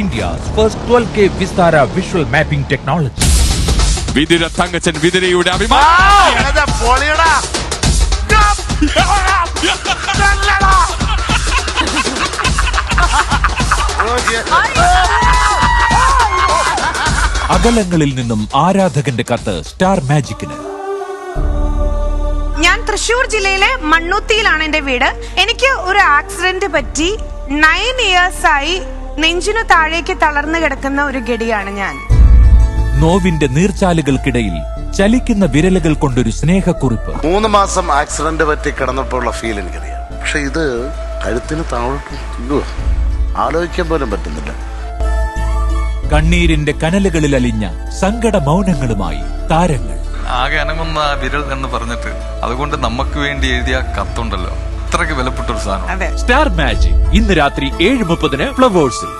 India's first 12K Vistara visual mapping technology. വിതിര Thankachan വിതിരയുടെ അഭിമാനം. അകലങ്ങളിൽ നിന്നും ആരാധകന്റെ കത്ത് സ്റ്റാർ മാജിക്കിന്. ഞാൻ തൃശൂർ ജില്ലയിലെ മണ്ണുത്തിയിലാണ് എന്റെ വീട്. എനിക്ക് ഒരു ആക്സിഡന്റ് പറ്റി 9 years ആയി നെഞ്ചിനു താഴേക്ക് തളർന്നു കിടക്കുന്ന ഒരു ഗഡിയാണ് ഞാൻ. നോവിന്റെ നീർച്ചാലുകൾക്കിടയിൽ ചലിക്കുന്ന വിരലുകൾ കൊണ്ടൊരു സ്നേഹക്കുറിപ്പ്. 3 മാസം ആക്സിഡന്റ് പറ്റി കിടന്നപ്പോഴുള്ള ഫീൽ എനിക്കറിയാം. പക്ഷെ ഇത് കഴുത്തിന് താഴോട്ട് ആലോചിക്കാൻ പോലും പറ്റുന്നില്ല. കണ്ണീരിന്റെ കനലുകളിൽ അലിഞ്ഞ സങ്കട മൗനങ്ങളുമായി താരങ്ങൾ. ആകെ അനങ്ങുന്ന വിരൽ എന്ന് പറഞ്ഞിട്ട് അതുകൊണ്ട് നമുക്ക് വേണ്ടി എഴുതിയ കത്തുണ്ടല്ലോ, അത്രയ്ക്ക് വിലപ്പെട്ടൊരു സാധനം. സ്റ്റാർ മാജിക് ഇന്ന് രാത്രി 7:30 ഫ്ലവേഴ്സിൽ.